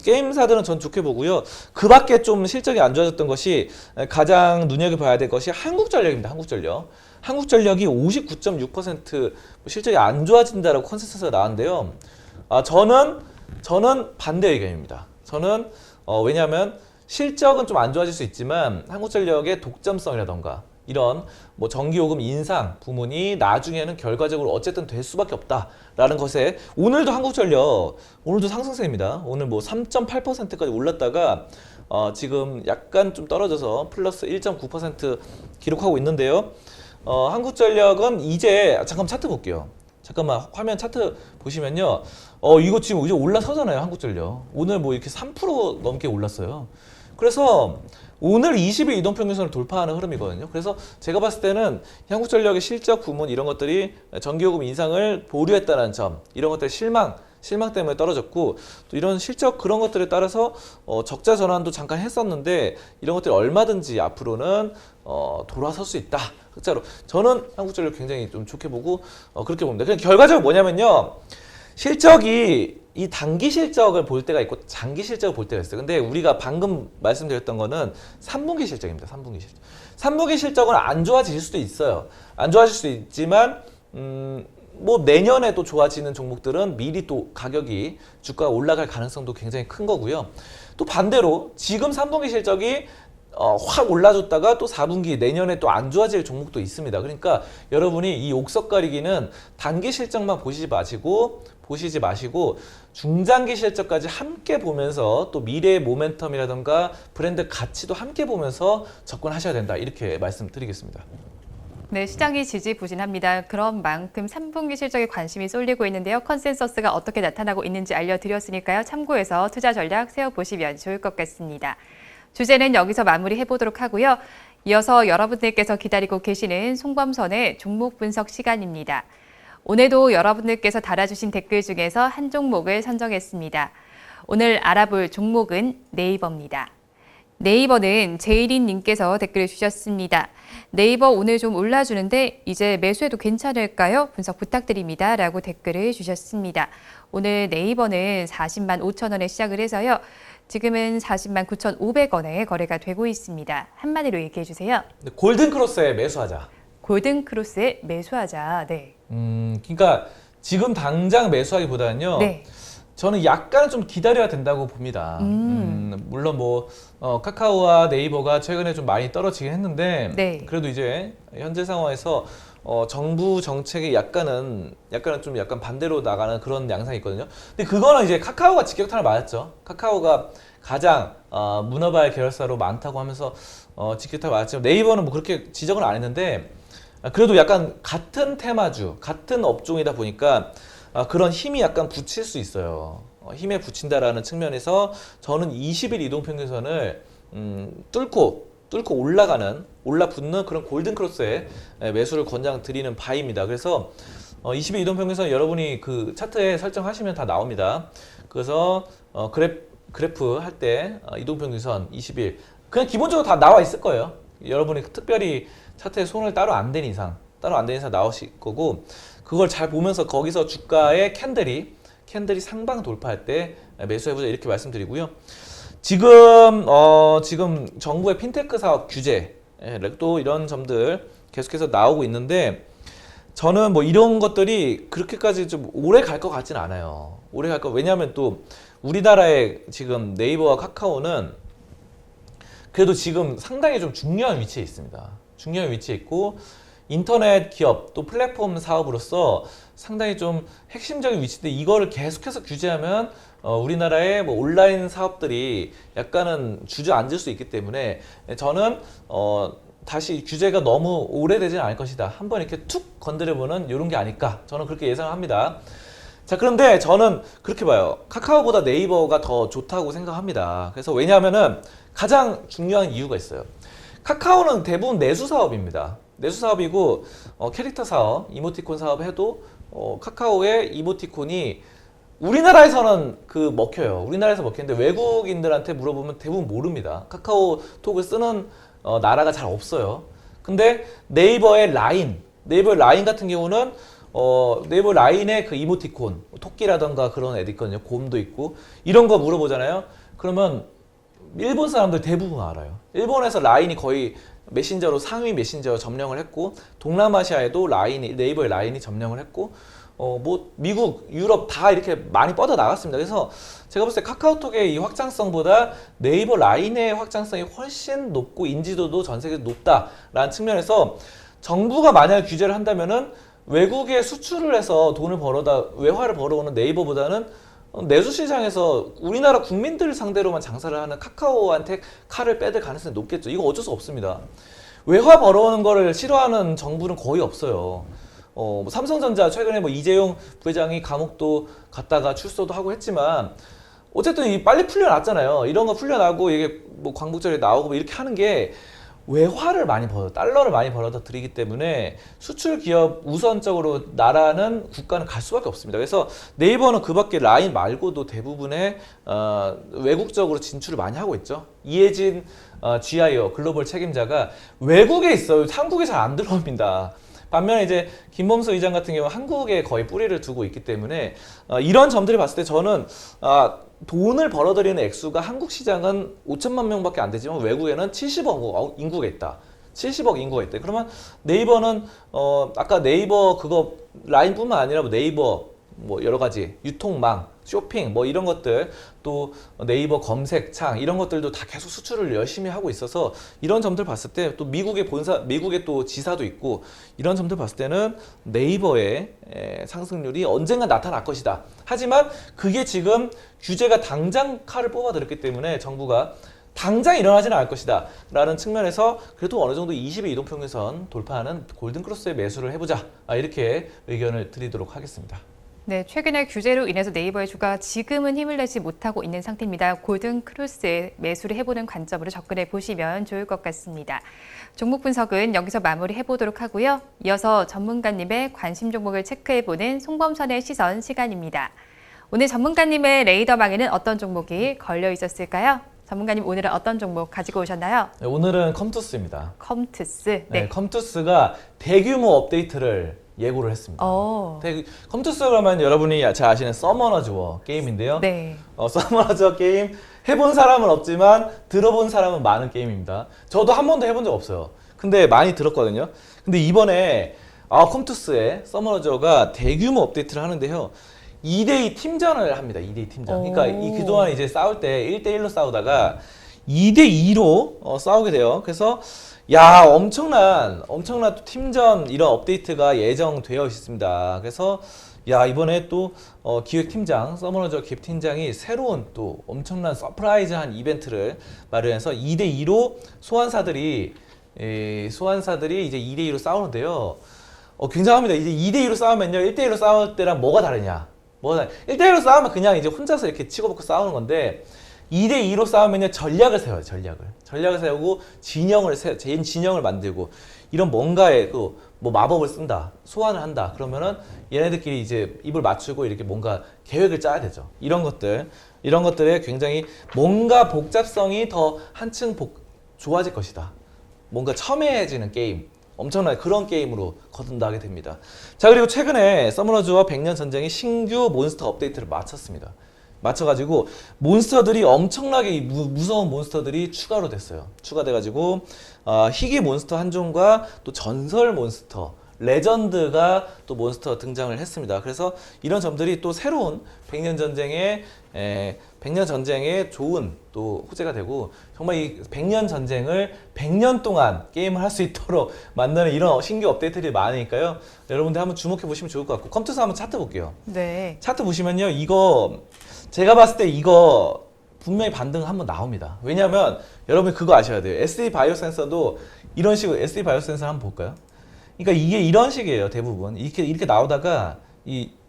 게임사들은 전 좋게 보고요. 그 밖에 좀 실적이 안 좋아졌던 것이 가장 눈여겨봐야 될 것이 한국전력입니다. 한국전력이 59.6% 실적이 안 좋아진다라고 컨센서스가 나왔는데요. 저는 반대 의견입니다. 저는 왜냐하면 실적은 좀 안 좋아질 수 있지만 한국전력의 독점성이라던가 이런 뭐 전기요금 인상 부분이 나중에는 결과적으로 어쨌든 될 수밖에 없다라는 것에 오늘도 한국전력 오늘도 상승세입니다. 오늘 뭐 3.8%까지 올랐다가 지금 약간 좀 떨어져서 플러스 1.9% 기록하고 있는데요. 한국전력은 이제 잠깐 차트 볼게요. 잠깐만 화면 차트 보시면요. 이거 지금 이제 올라서잖아요. 한국전력. 오늘 뭐 이렇게 3% 넘게 올랐어요. 그래서 오늘 20일 이동평균선을 돌파하는 흐름이거든요. 그래서 제가 봤을 때는 한국전력의 실적 부문 이런 것들이 전기요금 인상을 보류했다는 점 이런 것들 실망 때문에 떨어졌고 또 이런 실적 그런 것들에 따라서 적자 전환도 잠깐 했었는데 이런 것들이 얼마든지 앞으로는 돌아설 수 있다. 진짜로 저는 한국전력 굉장히 좀 좋게 보고 그렇게 봅니다. 그냥 결과적으로 뭐냐면요. 실적이 이 단기 실적을 볼 때가 있고 장기 실적을 볼 때가 있어요. 근데 우리가 방금 말씀드렸던 거는 3분기 실적입니다. 3분기 실적. 3분기 실적은 안 좋아질 수도 있어요. 안 좋아질 수도 있지만 뭐 내년에 또 좋아지는 종목들은 미리 또 가격이 주가가 올라갈 가능성도 굉장히 큰 거고요. 또 반대로 지금 3분기 실적이 확 올라줬다가 또 4분기 내년에 또 안 좋아질 종목도 있습니다. 그러니까 여러분이 이 옥석 가리기는 단기 실적만 보시지 마시고 중장기 실적까지 함께 보면서 또 미래의 모멘텀이라든가 브랜드 가치도 함께 보면서 접근하셔야 된다. 이렇게 말씀드리겠습니다. 네, 시장이 지지부진합니다. 그런 만큼 3분기 실적에 관심이 쏠리고 있는데요. 컨센서스가 어떻게 나타나고 있는지 알려드렸으니까요. 참고해서 투자 전략 세워보시면 좋을 것 같습니다. 주제는 여기서 마무리해보도록 하고요. 이어서 여러분들께서 기다리고 계시는 송범선의 종목 분석 시간입니다. 오늘도 여러분들께서 달아주신 댓글 중에서 한 종목을 선정했습니다. 오늘 알아볼 종목은 네이버입니다. 네이버는 제이린님께서 댓글을 주셨습니다. 네이버 오늘 좀 올라주는데 이제 매수해도 괜찮을까요? 분석 부탁드립니다. 라고 댓글을 주셨습니다. 오늘 네이버는 40만 5천 원에 시작을 해서요. 지금은 40만 9,500원에 거래가 되고 있습니다. 한마디로 얘기해 주세요. 골든크로스에 매수하자. 골든크로스에 매수하자. 네. 그러니까 지금 당장 매수하기보다는요. 네. 저는 약간 좀 기다려야 된다고 봅니다. 물론 뭐 카카오와 네이버가 최근에 좀 많이 떨어지긴 했는데 네. 그래도 이제 현재 상황에서 정부 정책이 약간 반대로 나가는 그런 양상이 있거든요. 근데 그거는 이제 카카오가 직격탄을 맞았죠. 카카오가 가장 문어발 계열사로 많다고 하면서 직격탄을 맞았죠. 네이버는 뭐 그렇게 지적은 안 했는데 그래도 약간 같은 테마주, 같은 업종이다 보니까 그런 힘이 약간 붙일 수 있어요. 힘에 붙인다라는 측면에서 저는 20일 이동평균선을 뚫고 올라붙는 그런 골든크로스에 매수를 권장드리는 바입니다. 그래서 20일 이동평균선 여러분이 그 차트에 설정하시면 다 나옵니다. 그래서 그래프 할 때 이동평균선 20일 그냥 기본적으로 다 나와 있을 거예요. 여러분이 특별히 차트에 손을 따로 안 댄 이상 나오실 거고 그걸 잘 보면서 거기서 주가의 캔들이 상방 돌파할 때 매수해보자 이렇게 말씀드리고요. 지금 정부의 핀테크 사업 규제 또 이런 점들 계속해서 나오고 있는데 저는 뭐 이런 것들이 그렇게까지 좀 오래 갈 것 같지는 않아요. 왜냐하면 또 우리나라의 지금 네이버와 카카오는 그래도 지금 상당히 좀 중요한 위치에 있습니다. 중요한 위치에 있고 인터넷 기업 또 플랫폼 사업으로서 상당히 좀 핵심적인 위치인데 이거를 계속해서 규제하면 우리나라의 뭐 온라인 사업들이 약간은 주저앉을 수 있기 때문에 저는 다시 규제가 너무 오래되지는 않을 것이다. 한번 이렇게 툭 건드려보는 이런 게 아닐까 저는 그렇게 예상을 합니다. 자, 그런데 저는 그렇게 봐요. 카카오보다 네이버가 더 좋다고 생각합니다. 그래서 왜냐하면은 가장 중요한 이유가 있어요. 카카오는 대부분 내수 사업입니다. 내수 사업이고 캐릭터 사업, 이모티콘 사업 해도 카카오의 이모티콘이 우리나라에서는 먹혀요. 우리나라에서 먹히는데 외국인들한테 물어보면 대부분 모릅니다. 카카오톡을 쓰는 나라가 잘 없어요. 근데 네이버의 라인 같은 경우는 네이버 라인의 그 이모티콘, 토끼라던가 그런 애들 있거든요. 곰도 있고 이런 거 물어보잖아요. 그러면 일본 사람들 대부분 알아요. 일본에서 라인이 거의 메신저로 상위 메신저 점령을 했고 동남아시아에도 네이버의 라인이 점령을 했고 뭐 미국, 유럽 다 이렇게 많이 뻗어 나갔습니다. 그래서 제가 봤을 때 카카오톡의 이 확장성보다 네이버 라인의 확장성이 훨씬 높고 인지도도 전 세계에서 높다라는 측면에서 정부가 만약 규제를 한다면은 외국에 수출을 해서 외화를 벌어오는 네이버보다는 내수 시장에서 우리나라 국민들을 상대로만 장사를 하는 카카오한테 칼을 빼들 가능성이 높겠죠. 이거 어쩔 수 없습니다. 외화 벌어오는 거를 싫어하는 정부는 거의 없어요. 삼성전자 최근에 뭐 이재용 부회장이 감옥도 갔다가 출소도 하고 했지만 어쨌든 빨리 풀려났잖아요. 이런 거 풀려나고 이게 뭐 광복절에 나오고 뭐 이렇게 하는 게 달러를 많이 벌어다 드리기 때문에 수출 기업 우선적으로 나라는 국가는 갈 수밖에 없습니다. 그래서 네이버는 그 밖에 라인 말고도 대부분의 외국적으로 진출을 많이 하고 있죠. 이혜진 GIO 글로벌 책임자가 외국에 있어요. 한국에 잘 안 들어옵니다. 반면에 이제 김범수 의장 같은 경우는 한국에 거의 뿌리를 두고 있기 때문에 이런 점들을 봤을 때 저는 돈을 벌어들이는 액수가 한국 시장은 5천만 명밖에 안 되지만 외국에는 70억 인구가 있다. 70억 인구가 있대. 그러면 네이버는 아까 네이버 그거 라인뿐만 아니라 뭐 네이버 뭐 여러 가지 유통망, 쇼핑 뭐 이런 것들 또 네이버 검색창 이런 것들도 다 계속 수출을 열심히 하고 있어서 이런 점들 봤을 때 또 미국의 또 지사도 있고 이런 점들 봤을 때는 네이버의 상승률이 언젠가 나타날 것이다. 하지만 그게 지금 규제가 당장 칼을 뽑아들였기 때문에 정부가 당장 일어나지는 않을 것이다 라는 측면에서 그래도 어느 정도 20일 이동평균선 돌파하는 골든크로스에 매수를 해보자 이렇게 의견을 드리도록 하겠습니다. 네, 최근의 규제로 인해서 네이버의 주가가 지금은 힘을 내지 못하고 있는 상태입니다. 골든크로스에 매수를 해보는 관점으로 접근해 보시면 좋을 것 같습니다. 종목 분석은 여기서 마무리해 보도록 하고요. 이어서 전문가님의 관심 종목을 체크해보는 송범선의 시선 시간입니다. 오늘 전문가님의 레이더망에는 어떤 종목이 걸려 있었을까요? 전문가님 오늘은 어떤 종목 가지고 오셨나요? 네, 오늘은 컴투스입니다. 컴투스. 네, 컴투스가 대규모 업데이트를 예고를 했습니다. 컴투스 그러면 여러분이 잘 아시는 서머너즈 워 게임인데요. 네. 서머너즈 워 게임 해본 사람은 없지만 들어본 사람은 많은 게임입니다. 저도 한 번도 해본 적 없어요. 근데 많이 들었거든요. 근데 이번에 컴투스의 서머너즈 워가 대규모 업데이트를 하는데요. 2대2 팀전을 합니다. 2대2 팀전. 그러니까 그동안 이제 싸울 때 1대1로 싸우다가 2대2로 싸우게 돼요. 그래서 야, 엄청난 또 팀전 이런 업데이트가 예정되어 있습니다. 그래서 야, 이번에 또 기획팀장, 서머너즈 기획팀장이 새로운 또 엄청난 서프라이즈한 이벤트를 마련해서 2대2로 소환사들이 이제 2대2로 싸우는데요. 굉장합니다. 이제 2대2로 싸우면요. 1대1로 싸울 때랑 뭐가 다르냐? 1대1로 싸우면 그냥 이제 혼자서 이렇게 치고받고 싸우는 건데 2대2로 싸우면요. 전략을 세워요. 전략을 세우고 진영을 만들고 이런 뭔가의 뭐 마법을 쓴다. 소환을 한다. 그러면은 얘네들끼리 이제 입을 맞추고 이렇게 뭔가 계획을 짜야 되죠. 이런 것들에 굉장히 뭔가 복잡성이 더 한층 좋아질 것이다. 뭔가 첨예해지는 게임. 엄청난 그런 게임으로 거듭나게 됩니다. 자, 그리고 최근에 서머너즈와 백년 전쟁이 신규 몬스터 업데이트를 마쳤습니다. 마쳐가지고 몬스터들이 엄청나게 무서운 몬스터들이 추가로 됐어요. 추가돼가지고 희귀 몬스터 한 종과 또 전설 몬스터, 레전드가 또 몬스터 등장을 했습니다. 그래서 이런 점들이 또 새로운 백년 전쟁의 좋은 또 호재가 되고 정말 이 백년 전쟁을 100년 동안 게임을 할 수 있도록 만드는 이런 신규 업데이트들이 많으니까요. 여러분들 한번 주목해 보시면 좋을 것 같고 컴투스 한번 차트 볼게요. 네. 차트 보시면요. 이거 제가 봤을 때 이거 분명히 반등 한번 나옵니다. 왜냐하면 여러분 그거 아셔야 돼요. SD 바이오 센서도 이런 식으로 SD 바이오 센서 한번 볼까요? 그러니까 이게 이런 식이에요. 대부분 이렇게 나오다가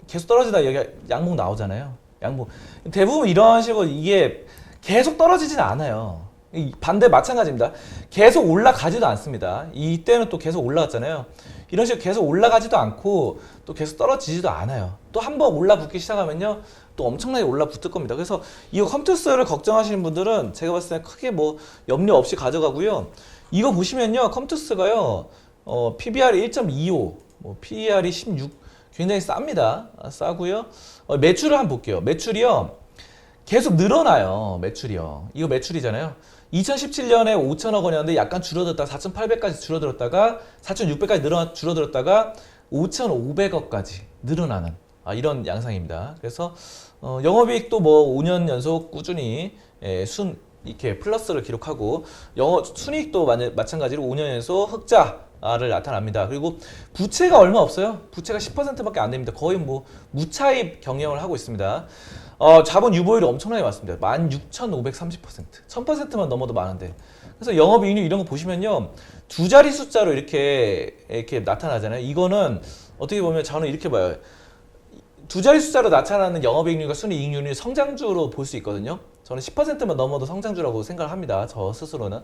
계속 떨어지다 여기 양봉 나오잖아요. 양봉 대부분 이런 식으로 이게 계속 떨어지진 않아요. 반대 마찬가지입니다. 계속 올라가지도 않습니다. 이때는 또 계속 올라갔잖아요. 이런 식으로 계속 올라가지도 않고 또 계속 떨어지지도 않아요. 또 한 번 올라붙기 시작하면요. 또 엄청나게 올라붙을 겁니다. 그래서 이거 컴투스를 걱정하시는 분들은 제가 봤을 때 크게 뭐 염려 없이 가져가고요. 이거 보시면요. 컴투스가요. PBR이 1.25, PER이 16, 굉장히 쌉니다. 싸고요. 매출을 한번 볼게요. 매출이요. 계속 늘어나요. 매출이요. 이거 매출이잖아요. 2017년에 5천억 원이었는데 약간 줄어들었다가 4,800까지 줄어들었다가 4,600까지 줄어들었다가 5,500억까지 늘어나는 이런 양상입니다. 그래서 영업이익도 뭐 5년 연속 꾸준히 이렇게 플러스를 기록하고 순이익도 마찬가지로 5년 연속 흑자를 나타납니다. 그리고 부채가 얼마 없어요. 부채가 10%밖에 안 됩니다. 거의 뭐 무차입 경영을 하고 있습니다. 자본 유보율이 엄청나게 많습니다. 16,530%. 1000%만 넘어도 많은데. 그래서 영업이익률 이런 거 보시면요. 두 자리 숫자로 이렇게 나타나잖아요. 이거는 어떻게 보면 저는 이렇게 봐요. 두 자리 숫자로 나타나는 영업이익률과 순이익률이 성장주로 볼 수 있거든요. 저는 10%만 넘어도 성장주라고 생각을 합니다. 저 스스로는.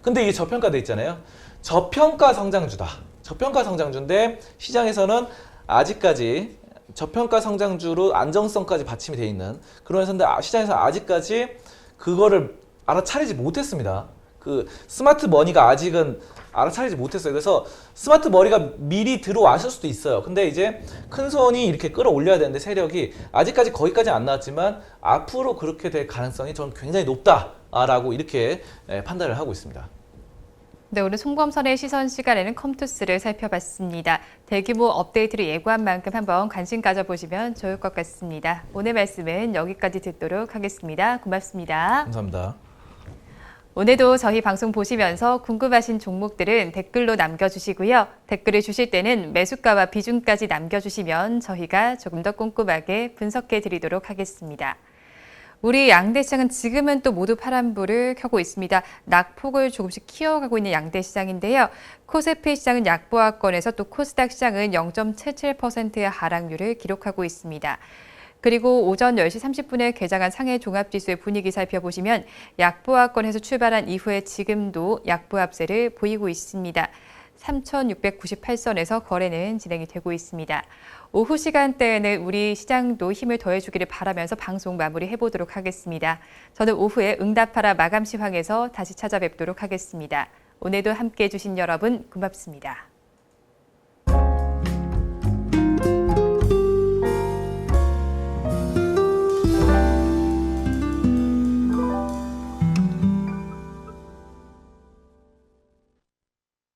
근데 이게 저평가돼 있잖아요. 저평가 성장주다. 저평가 성장주인데 시장에서는 아직까지 저평가 성장주로 안정성까지 받침이 되어 있는 그런 회사인데 시장에서 아직까지 그거를 알아차리지 못했습니다. 그 스마트 머니가 아직은 알아차리지 못했어요. 그래서 스마트 머니가 미리 들어왔을 수도 있어요. 근데 이제 큰 손이 이렇게 끌어올려야 되는데 세력이 아직까지 거기까지는 안 나왔지만 앞으로 그렇게 될 가능성이 저는 굉장히 높다라고 이렇게 판단을 하고 있습니다. 네, 오늘 송범선의 시선 시간에는 컴투스를 살펴봤습니다. 대규모 업데이트를 예고한 만큼 한번 관심 가져보시면 좋을 것 같습니다. 오늘 말씀은 여기까지 듣도록 하겠습니다. 고맙습니다. 감사합니다. 오늘도 저희 방송 보시면서 궁금하신 종목들은 댓글로 남겨주시고요. 댓글을 주실 때는 매수가와 비중까지 남겨주시면 저희가 조금 더 꼼꼼하게 분석해 드리도록 하겠습니다. 우리 양대 시장은 지금은 또 모두 파란불을 켜고 있습니다. 낙폭을 조금씩 키워가고 있는 양대 시장인데요. 코스피 시장은 약보합권에서 또 코스닥 시장은 0.77%의 하락률을 기록하고 있습니다. 그리고 오전 10시 30분에 개장한 상해 종합지수의 분위기 살펴보시면 약보합권에서 출발한 이후에 지금도 약보합세를 보이고 있습니다. 3,698선에서 거래는 진행이 되고 있습니다. 오후 시간대에는 우리 시장도 힘을 더해주기를 바라면서 방송 마무리해보도록 하겠습니다. 저는 오후에 응답하라 마감 시황에서 다시 찾아뵙도록 하겠습니다. 오늘도 함께해 주신 여러분 고맙습니다.